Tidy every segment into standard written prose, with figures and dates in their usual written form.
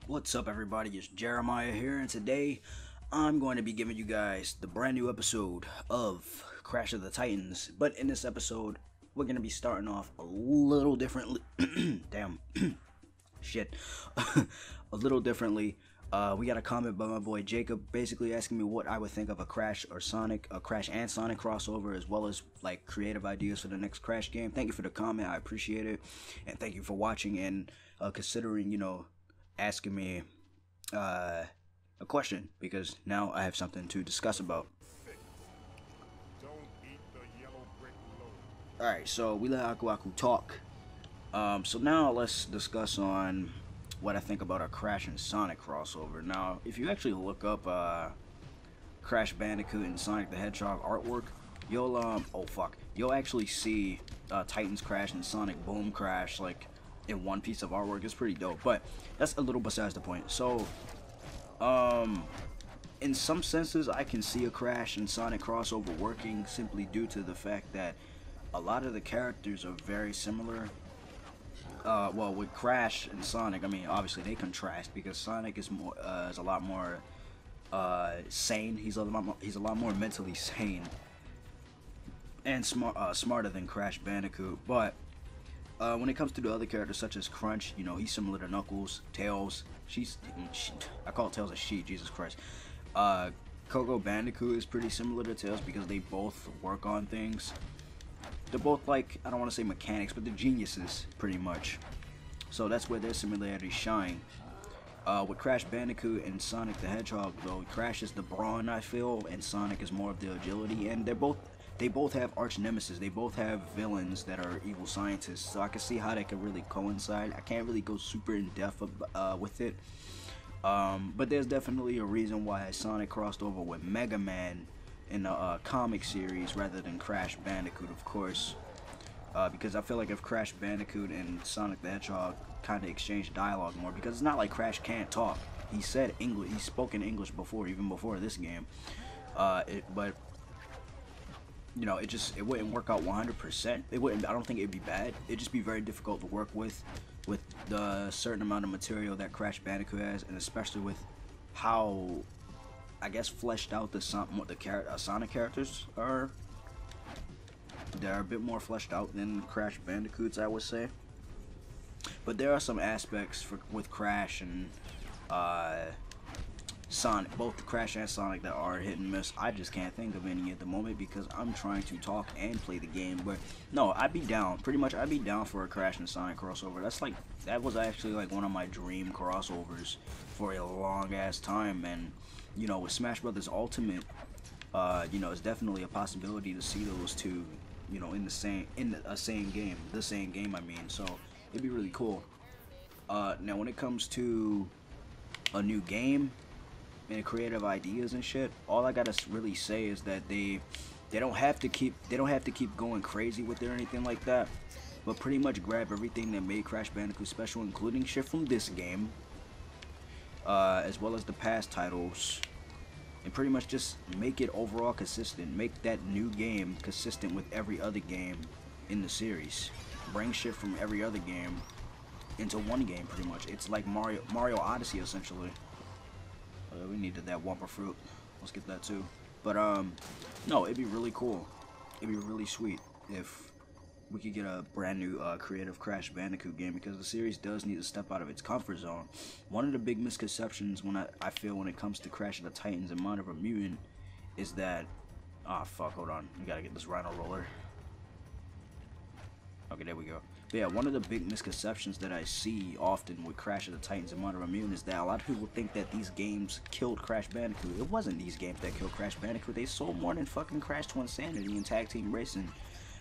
What's up, everybody? It's Jeremiah here, and today I'm going to be giving you guys the brand new episode of Crash of the Titans. But in this episode, we're going to be starting off a little differently. Damn. Shit. A little differently. We got a comment by my boy Jacob basically asking me what I would think of a Crash and Sonic crossover, as well as like creative ideas for the next Crash game. Thank you for the comment. I appreciate it. And thank you for watching and considering, asking me a question, because now I have something to discuss about. Alright, so we let Aku Aku talk. So now let's discuss on what I think about a Crash and Sonic crossover. Now, if you actually look up Crash Bandicoot and Sonic the Hedgehog artwork, you'll actually see Titans Crash and Sonic Boom Crash like in one piece of artwork. It's pretty dope, but that's a little besides the point. So in some senses I can see a Crash and Sonic crossover working, simply due to the fact that a lot of the characters are very similar. Well, with Crash and Sonic, I mean, obviously they contrast because Sonic is a lot more sane. He's a lot more mentally sane and smarter than Crash Bandicoot. But when it comes to the other characters, such as Crunch, he's similar to Knuckles. Tails, I call Tails a she, Jesus Christ. Coco Bandicoot is pretty similar to Tails because they both work on things. They're both, like, I don't want to say mechanics, but they're geniuses, pretty much. So that's where their similarities shine. With Crash Bandicoot and Sonic the Hedgehog, though, Crash is the brawn, I feel, and Sonic is more of the agility, and they both have arch nemesis. They both have villains that are evil scientists, so I can see how they could really coincide. I can't really go super in depth with it, but there's definitely a reason why Sonic crossed over with Mega Man in the comic series rather than Crash Bandicoot, of course, because I feel like if Crash Bandicoot and Sonic the Hedgehog kind of exchanged dialogue more, because it's not like Crash can't talk. He said English. He spoke in English before, even before this game, but it wouldn't work out 100%. It wouldn't. I don't think it'd be bad. It'd just be very difficult to work with the certain amount of material that Crash Bandicoot has, and especially with how, I guess, fleshed out the Sonic characters are. They're a bit more fleshed out than Crash Bandicoots, I would say. But there are some aspects with Crash and Sonic, both Crash and Sonic, that are hit and miss. I just can't think of any at the moment because I'm trying to talk and play the game. But no, I'd be down. Pretty much, I'd be down for a Crash and Sonic crossover. That was actually like one of my dream crossovers for a long ass time. And with Smash Brothers Ultimate, it's definitely a possibility to see those two, in the same game. I mean, so it'd be really cool. Now, when it comes to a new game and creative ideas and shit, all I gotta really say is that they don't have to keep going crazy with it or anything like that, but pretty much grab everything that made Crash Bandicoot special, including shit from this game, as well as the past titles, and pretty much just make it overall consistent. Make that new game consistent with every other game in the series. Bring shit from every other game into one game, pretty much. It's like Mario Odyssey, essentially. We needed that Wumpa fruit. Let's get that too. But no, it'd be really cool. It'd be really sweet if we could get a brand new creative Crash Bandicoot game, because the series does need to step out of its comfort zone. One of the big misconceptions I feel when it comes to Crash of the Titans and Mind of a Mutant is that, fuck, hold on, we gotta get this Rhino roller. Okay, there we go. But yeah, one of the big misconceptions that I see often with Crash of the Titans and Mind of a Mutant is that a lot of people think that these games killed Crash Bandicoot. It wasn't these games that killed Crash Bandicoot. They sold more than fucking Crash to Insanity and Tag Team Racing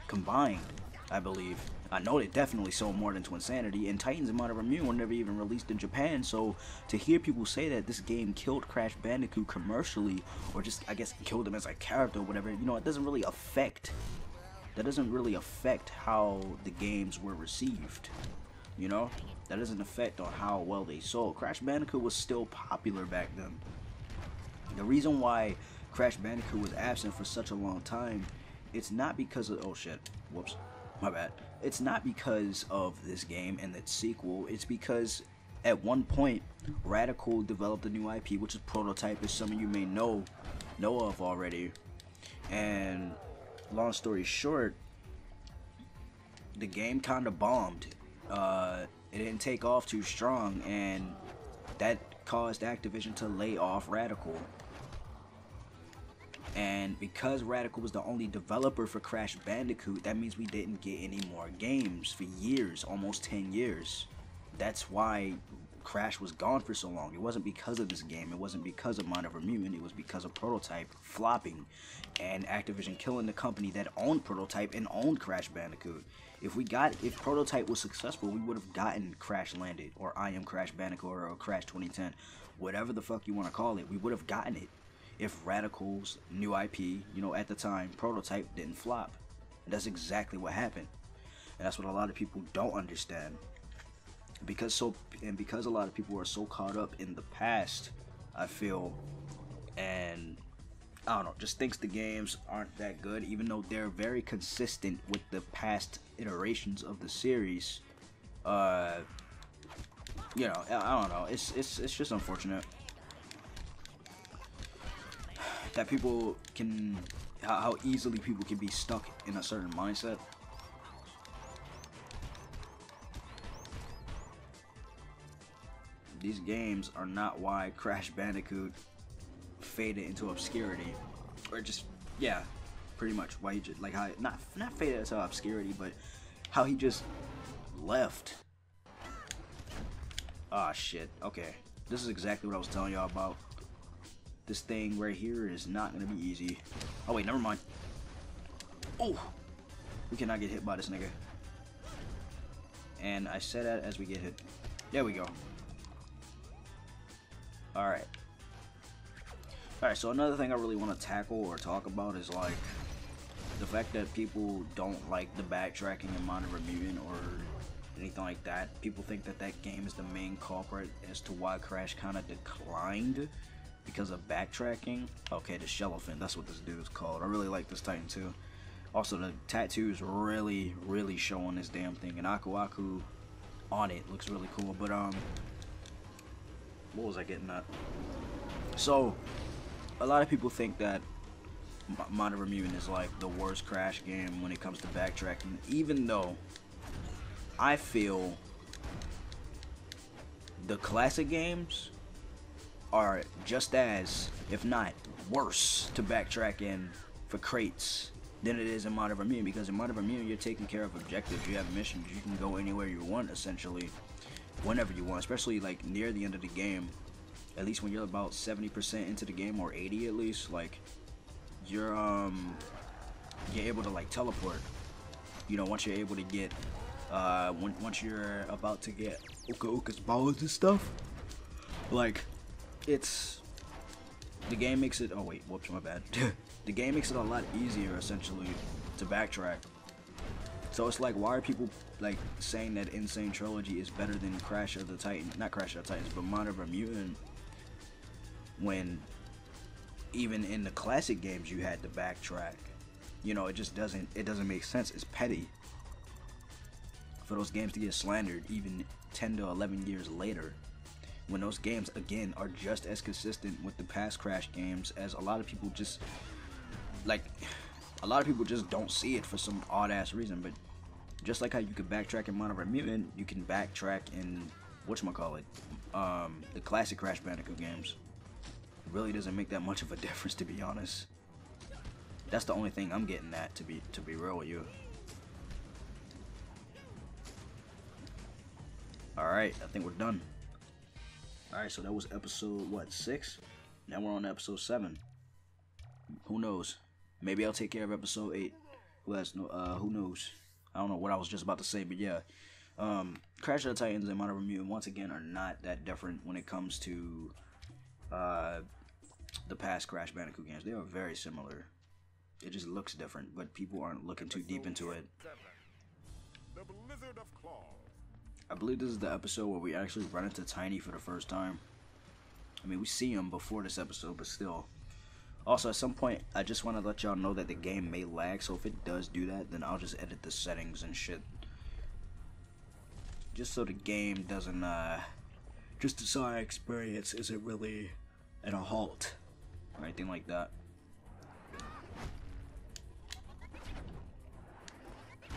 combined, I believe. I know they definitely sold more than Twinsanity, and Titans and Mind of a Mutant were never even released in Japan, so to hear people say that this game killed Crash Bandicoot commercially, or just, I guess, killed him as a character or whatever, it doesn't really affect how the games were received. That doesn't affect on how well they sold. Crash Bandicoot was still popular back then. The reason why Crash Bandicoot was absent for such a long time, it's not because of, oh shit, whoops, my bad. It's not because of this game and its sequel. It's because At one point, Radical developed a new IP, which is Prototype, as some of you may know of already. And long story short, the game kind of bombed. It didn't take off too strong, and that caused Activision to lay off Radical. And because Radical was the only developer for Crash Bandicoot, that means we didn't get any more games for years, almost 10 years. That's why Crash was gone for so long. It wasn't because of this game. It wasn't because of Mind Over Mutant. It was because of Prototype flopping and Activision killing the company that owned Prototype and owned Crash Bandicoot. If Prototype was successful, we would have gotten Crash Landed, or I Am Crash Bandicoot, or Crash 2010, whatever the fuck you want to call it. We would have gotten it if Radical's new IP, at the time, Prototype, didn't flop. And that's exactly what happened. And that's what a lot of people don't understand. Because a lot of people are so caught up in the past, I feel, and I don't know, just thinks the games aren't that good, even though they're very consistent with the past iterations of the series. I don't know. It's just unfortunate that people can, how easily people can be stuck in a certain mindset. These games are not why Crash Bandicoot faded into obscurity, or just, yeah, pretty much why he just, like, how, not faded into obscurity, but how he just left. Ah, shit. Okay, this is exactly what I was telling y'all about. This thing right here is not gonna be easy. Oh wait, never mind. Oh, we cannot get hit by this nigga. And I said that as we get hit. There we go. Alright, so another thing I really want to tackle or talk about is, like, the fact that people don't like the backtracking in Mind Over Mutant or anything like that. People think that that game is the main culprit as to why Crash kind of declined because of backtracking. Okay, the Shellophant, that's what this dude is called. I really like this Titan too. Also, the tattoos really, really showing this damn thing, and Aku Aku on it looks really cool. But what was I getting at? So, a lot of people think that Mind Over Mutant is like the worst Crash game when it comes to backtracking, even though I feel the classic games are just as, if not worse, to backtrack in for crates than it is in Mind Over Mutant, because in Mind Over Mutant you're taking care of objectives, you have missions, you can go anywhere you want essentially, whenever you want, especially like near the end of the game. At least when you're about 70% into the game, or 80 at least, like you're able to like teleport. Once you're able to get once you're about to get Uka Uka's powers and stuff, like the game makes it. Oh wait, whoops, my bad. The game makes it a lot easier essentially to backtrack. So it's like, why are people like saying that Insane Trilogy is better than Crash of the Titans? Not Crash of the Titans, but Mind Over Mutant, when even in the classic games you had to backtrack. It just doesn't make sense. It's petty for those games to get slandered even 10 to 11 years later, when those games again are just as consistent with the past Crash games as a lot of people just don't see it for some odd ass reason. But just like how you could backtrack in Mind Over Mutant, you can backtrack in the classic Crash Bandicoot games. It really doesn't make that much of a difference, to be honest. That's the only thing I'm getting at, to be real with you. Alright, I think we're done. Alright, so that was episode 6? Now we're on episode 7. Who knows? Maybe I'll take care of episode 8. Who knows? I don't know what I was just about to say, but yeah. Crash of the Titans and Mind Over Mutant, once again, are not that different when it comes to the past Crash Bandicoot games. They are very similar. It just looks different, but people aren't looking too deep into it. I believe this is the episode where we actually run into Tiny for the first time. I mean, we see him before this episode, but still. Also, at some point, I just want to let y'all know that the game may lag, so if it does do that, then I'll just edit the settings and shit. Just so the game doesn't just the Sonic experience isn't really at a halt or anything like that.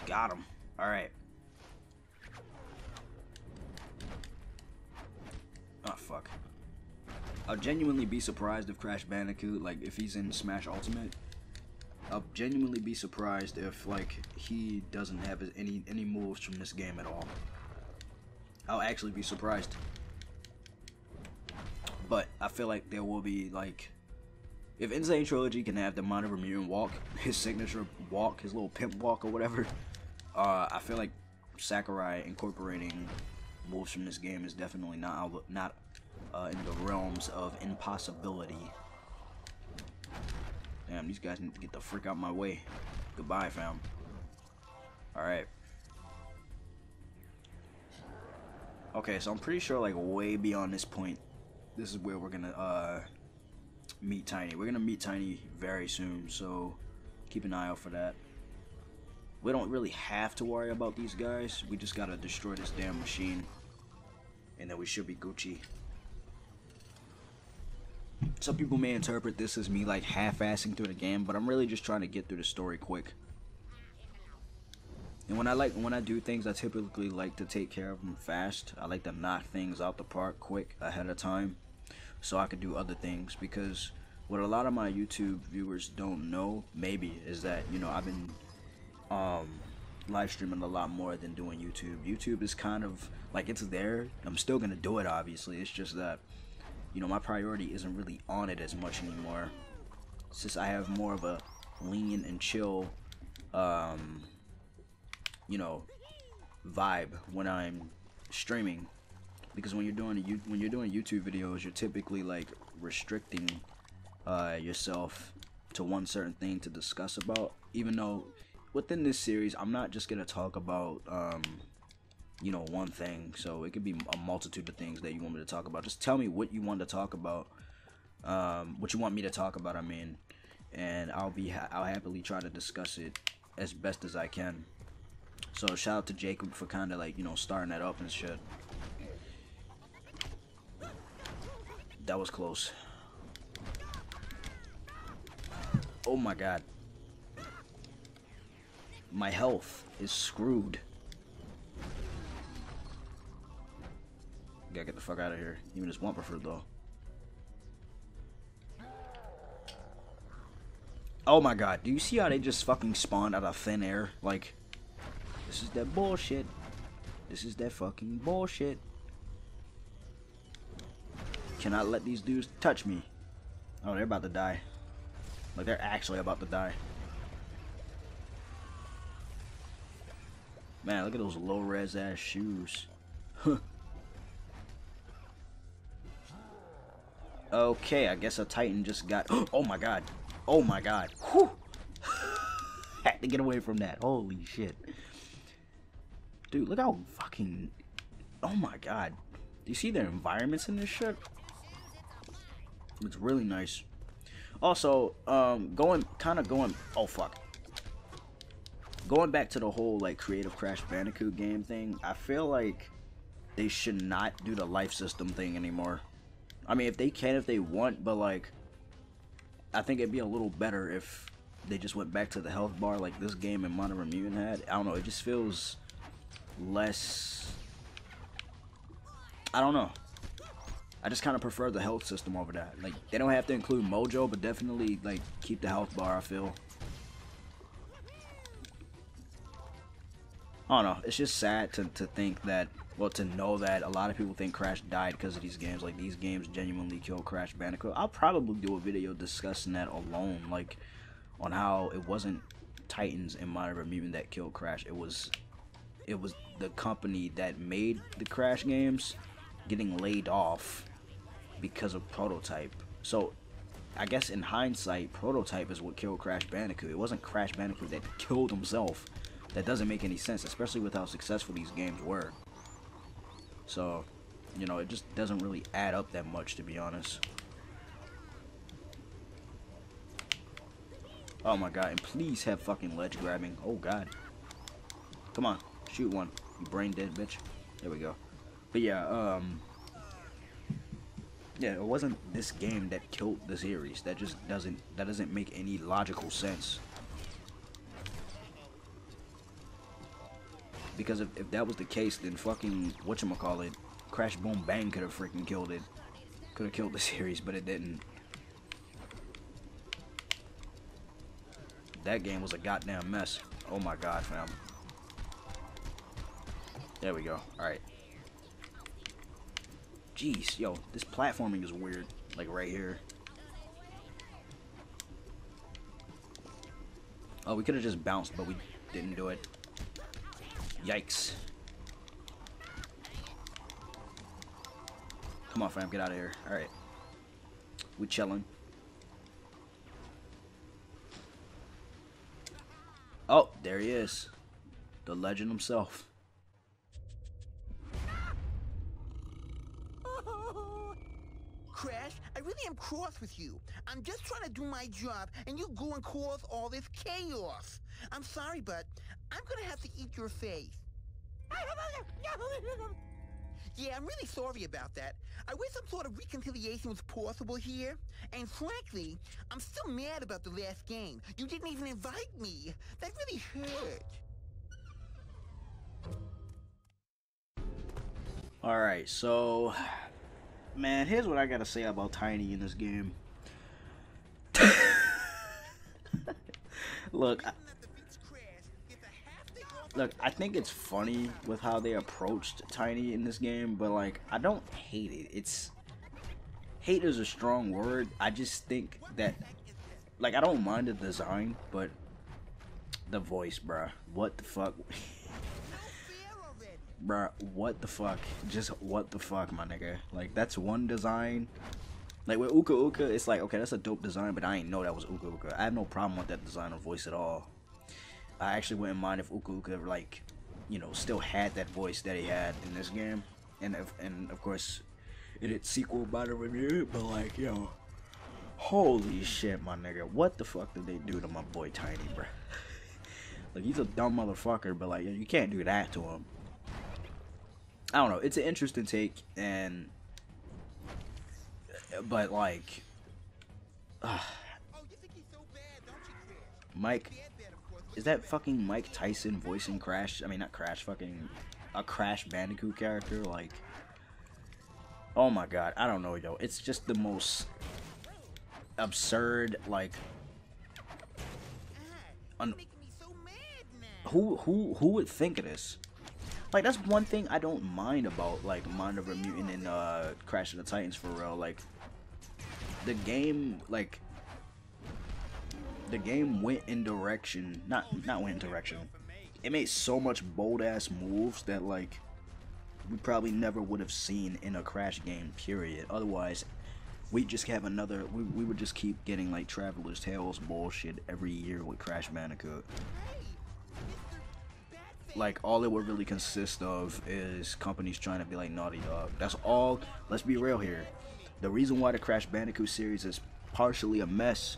Got him. Alright. Oh, fuck. I'll genuinely be surprised if Crash Bandicoot, like, if he's in Smash Ultimate, I'll genuinely be surprised if, like, he doesn't have any moves from this game at all. I'll actually be surprised. But I feel like there will be, like, if Insane Trilogy can have the Mind of a Mutant walk, his signature walk, his little pimp walk or whatever, I feel like Sakurai incorporating moves from this game is definitely not in the realms of impossibility. Damn, these guys need to get the frick out my way. Goodbye, fam. Alright. Okay, so I'm pretty sure, like, way beyond this point, this is where we're gonna, meet Tiny. We're gonna meet Tiny very soon, so keep an eye out for that. We don't really have to worry about these guys. We just gotta destroy this damn machine, and then we should be Gucci. Some people may interpret this as me, like, half-assing through the game, but I'm really just trying to get through the story quick. And when I do things, I typically like to take care of them fast. I like to knock things out the park quick ahead of time, so I could do other things. Because what a lot of my YouTube viewers don't know, maybe, is that, you know, I've been live streaming a lot more than doing YouTube. YouTube is kind of like, it's there. I'm still gonna do it, obviously. It's just that, you know, my priority isn't really on it as much anymore, since I have more of a lenient and chill, you know, vibe when I'm streaming. Because when you're doing YouTube videos, you're typically, like, restricting yourself to one certain thing to discuss about. Even though within this series, I'm not just gonna talk about you know, one thing. So it could be a multitude of things that you want me to talk about. Just tell me what you want to talk about, what you want me to talk about, I mean, and I'll happily try to discuss it as best as I can. So shout out to Jacob for kind of, like, you know, starting that up and shit. That was close. Oh my god. My health is screwed. Gotta get the fuck out of here. Even this Wumperford though. Oh my god, do you see how they just fucking spawned out of thin air? Like, this is that bullshit. This is that fucking bullshit. Cannot let these dudes touch me. Oh, they're about to die. Like, they're actually about to die. Man, look at those low-res ass shoes. Okay, I guess a Titan just got... Oh my god. Oh my god. Whew. Had to get away from that. Holy shit. Dude, look how fucking... Oh my god. Do you see their environments in this shit? It's really nice. Also, going... Oh, fuck. Going back to the whole, like, creative Crash Bandicoot game thing, I feel like they should not do the life system thing anymore. I mean, if they can, if they want, but, like, I think it'd be a little better if they just went back to the health bar like this game and Mind of a Mutant had. I don't know, it just feels less... I don't know. I just kind of prefer the health system over that. Like, they don't have to include Mojo, but definitely, like, keep the health bar, I feel. I don't know, it's just sad to think that, well, to know that a lot of people think Crash died because of these games. Like, these games genuinely killed Crash Bandicoot. I'll probably do a video discussing that alone, like, on how it wasn't Titans and Mind of a Mutant that killed Crash. It was the company that made the Crash games getting laid off because of Prototype. So, I guess in hindsight, Prototype is what killed Crash Bandicoot. It wasn't Crash Bandicoot that killed himself. That doesn't make any sense, especially with how successful these games were. So, you know, it just doesn't really add up that much, to be honest. Oh my god, and please have fucking ledge grabbing. Oh god. Come on, shoot one, you brain dead bitch. There we go. But yeah, Yeah, it wasn't this game that killed the series. That just doesn't make any logical sense. Because if that was the case, then fucking whatchamacallit, Crash Boom Bang could have freaking killed it. Could have killed the series, but it didn't. That game was a goddamn mess. Oh my god, fam. There we go. Alright. Jeez, yo, this platforming is weird. Like right here. Oh, we could have just bounced, but we didn't do it. Yikes. Come on, fam, get out of here. Alright. We chilling. Oh, there he is. The legend himself. Crash, I really am cross with you. I'm just trying to do my job, and you go and cause all this chaos. I'm sorry, but I'm gonna have to eat your face. Yeah, I'm really sorry about that. I wish some sort of reconciliation was possible here. And frankly, I'm still mad about the last game. You didn't even invite me. That really hurt. Alright, so... Man, here's what I gotta say about Tiny in this game. Look, I think it's funny with how they approached Tiny in this game, but like, I don't hate it. Hate is a strong word. I just think that, like, I don't mind the design, but the voice, bruh. What the fuck? Bruh, what the fuck? Just what the fuck, my nigga? Like, that's one design. Like, with Uka Uka, it's like, okay, that's a dope design, but I ain't know that was Uka Uka. I have no problem with that design or voice at all. I actually wouldn't mind if Uka Uka, like, you know, still had that voice that he had in this game. And of course, it had sequel by the review, but like, yo, holy shit, my nigga. What the fuck did they do to my boy Tiny, bruh? Like, he's a dumb motherfucker, but like, you can't do that to him. I don't know, it's an interesting take, and but like Mike, is that fucking Mike Tyson voicing Crash? I mean, not Crash, fucking a Crash Bandicoot character. Like, oh my god, I don't know, yo, it's just the most absurd, like, who would think of this? Like, that's one thing I don't mind about, like, Mind of a Mutant and Crash of the Titans, for real. Like, the game, like, the game went in direction, not went in direction. It made so much bold-ass moves that, like, we probably never would have seen in a Crash game, period. Otherwise, we just have another, we would just keep getting, like, Traveler's Tales bullshit every year with Crash Bandicoot. Like, all it would really consist of is companies trying to be like Naughty Dog. That's all. Let's be real here. The reason why the Crash Bandicoot series is partially a mess,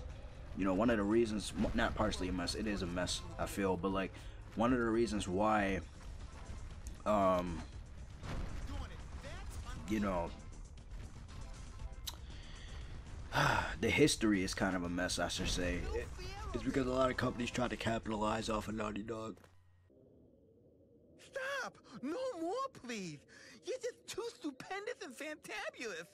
you know, one of the reasons, not partially a mess, it is a mess, I feel, but like, one of the reasons why, you know, the history is kind of a mess, I should say. It's because a lot of companies try to capitalize off of Naughty Dog. No more, please. You're just too stupendous and fantabulous.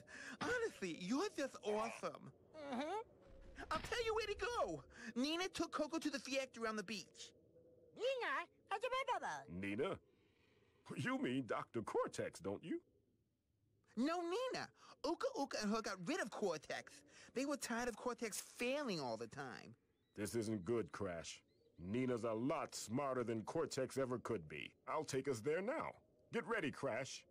Honestly, you're just awesome. I'll tell you where to go. Nina took Coco to the theater on the beach. Nina? You mean Dr. Cortex, don't you? No, Nina. Uka Uka and her got rid of Cortex. They were tired of Cortex failing all the time. This isn't good, Crash. Nina's a lot smarter than Cortex ever could be. I'll take us there now. Get ready, Crash.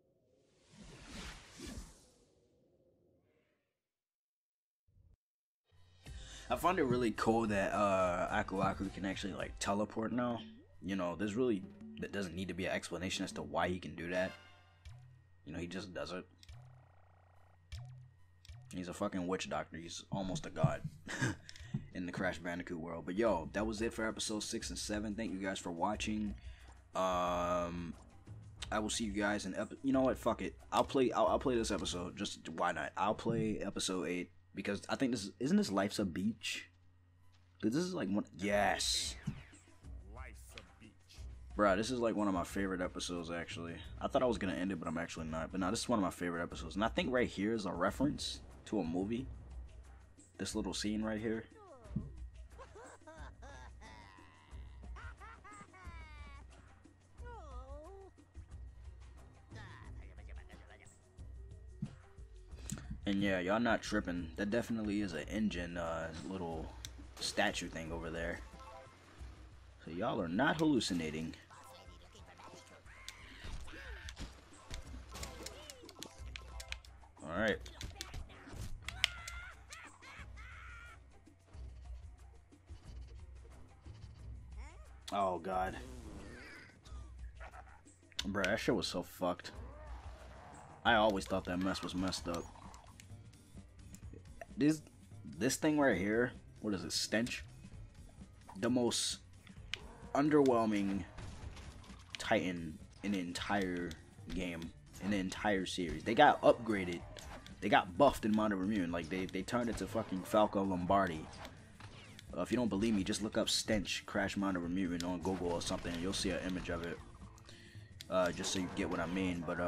I find it really cool that Aku Aku can actually, like, teleport now. You know, there doesn't need to be an explanation as to why he can do that. You know, he just does it. He's a fucking witch doctor. He's almost a god in the Crash Bandicoot world. But yo, that was it for episode 6 and 7. Thank you guys for watching. I will see you guys in you know what? Fuck it. I'll play this episode. Just why not? I'll play episode 8 because I think isn't this Life's a Beach? This is like one. Yes. Life's a beach. Bruh, this is like one of my favorite episodes actually. I thought I was gonna end it, but I'm actually not. But no, this is one of my favorite episodes, and I think right here is a reference to a movie. This little scene right here. And yeah, y'all not tripping. That definitely is an engine little statue thing over there. So y'all are not hallucinating. Alright. Oh god. Bruh, that shit was so fucked. I always thought that mess was messed up. This thing right here, what is it, stench? The most underwhelming Titan in the entire game, in the entire series. They got upgraded. They got buffed in Modern Immune. Like they turned it to fucking Falco Lombardi. If you don't believe me, just look up stench Crash Modern Immune on Google or something, and you'll see an image of it. Just so you get what I mean. But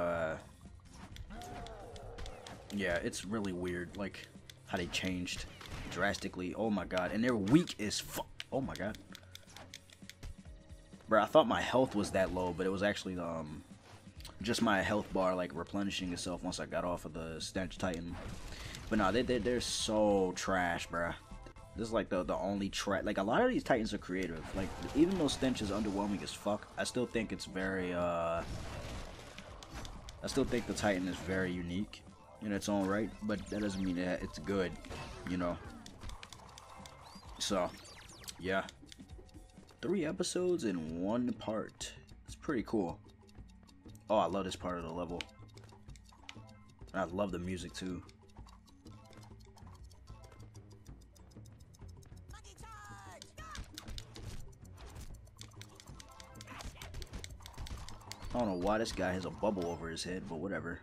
yeah, it's really weird. Like how they changed drastically. Oh my god. And they're weak as fuck. Oh my god. Bro, I thought my health was that low, but it was actually just my health bar like replenishing itself once I got off of the Stench Titan. But no, they're so trash, bro. This is like the only trash. Like a lot of these Titans are creative. Like even though Stench is underwhelming as fuck, I still think it's very I still think the Titan is very unique in its own right, but that doesn't mean that it's good, you know. So, yeah. 3 episodes in 1 part. It's pretty cool. Oh, I love this part of the level. I love the music too. I don't know why this guy has a bubble over his head, but whatever.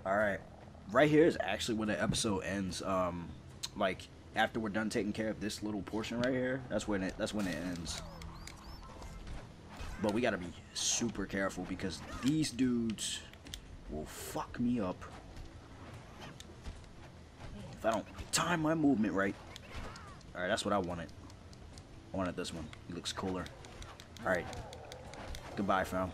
Alright. Right here is actually when the episode ends. Like after we're done taking care of this little portion right here, that's when it ends. But we gotta be super careful because these dudes will fuck me up if I don't time my movement right. Alright, that's what I wanted. I wanted this one. He looks cooler. Alright. Goodbye, fam.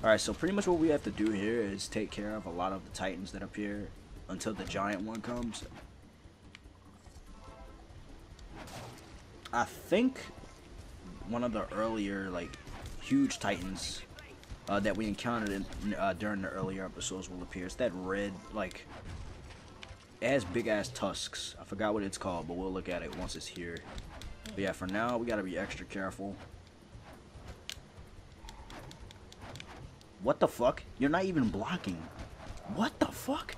Alright, so pretty much what we have to do here is take care of a lot of the Titans that appear until the giant one comes. I think one of the earlier, like, huge Titans that we encountered during the earlier episodes will appear. It's that red, like, it has big-ass tusks. I forgot what it's called, but we'll look at it once it's here. But yeah, for now, we gotta be extra careful. What the fuck? You're not even blocking. What the fuck?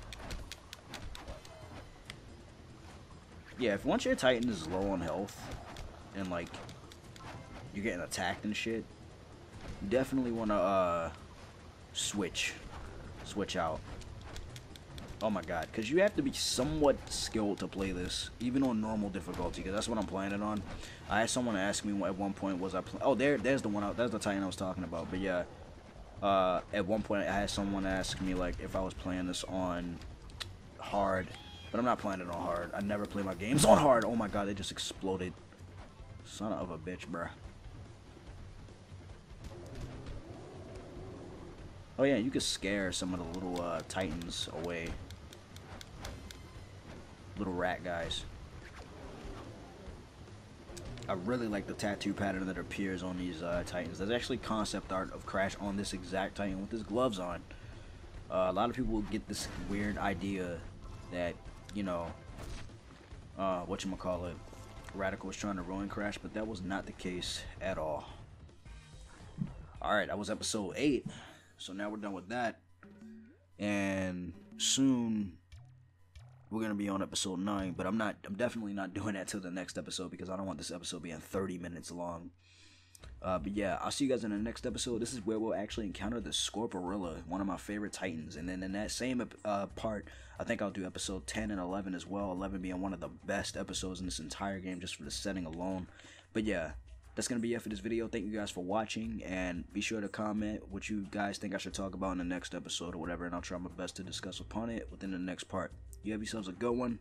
Yeah, if once your Titan is low on health and like you're getting attacked and shit, you definitely wanna switch out. Oh my god, because you have to be somewhat skilled to play this, even on normal difficulty, because that's what I'm playing it on. I had someone ask me at one point, was I playing? Oh, there's the one. There's the Titan I was talking about. But yeah, at one point I had someone ask me like if I was playing this on hard, but I'm not playing it on hard. I never play my games on hard. Oh my god, they just exploded. Son of a bitch, bruh. Oh yeah, you could scare some of the little Titans away. Little rat guys. I really like the tattoo pattern that appears on these Titans. There's actually concept art of Crash on this exact Titan with his gloves on. A lot of people get this weird idea that, you know, whatchamacallit, Radical was trying to ruin Crash, but that was not the case at all. Alright, that was episode 8. So now we're done with that. And soon we're gonna be on episode 9, but I'm definitely not doing that till the next episode because I don't want this episode being 30 minutes long. But yeah, I'll see you guys in the next episode. This is where we'll actually encounter the Scorporilla, one of my favorite Titans. And then in that same part, I think I'll do episode 10 and 11 as well. 11 being one of the best episodes in this entire game just for the setting alone. But yeah, that's going to be it for this video. Thank you guys for watching. And be sure to comment what you guys think I should talk about in the next episode or whatever. And I'll try my best to discuss upon it within the next part. You have yourselves a good one.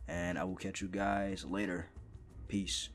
And I will catch you guys later. Peace.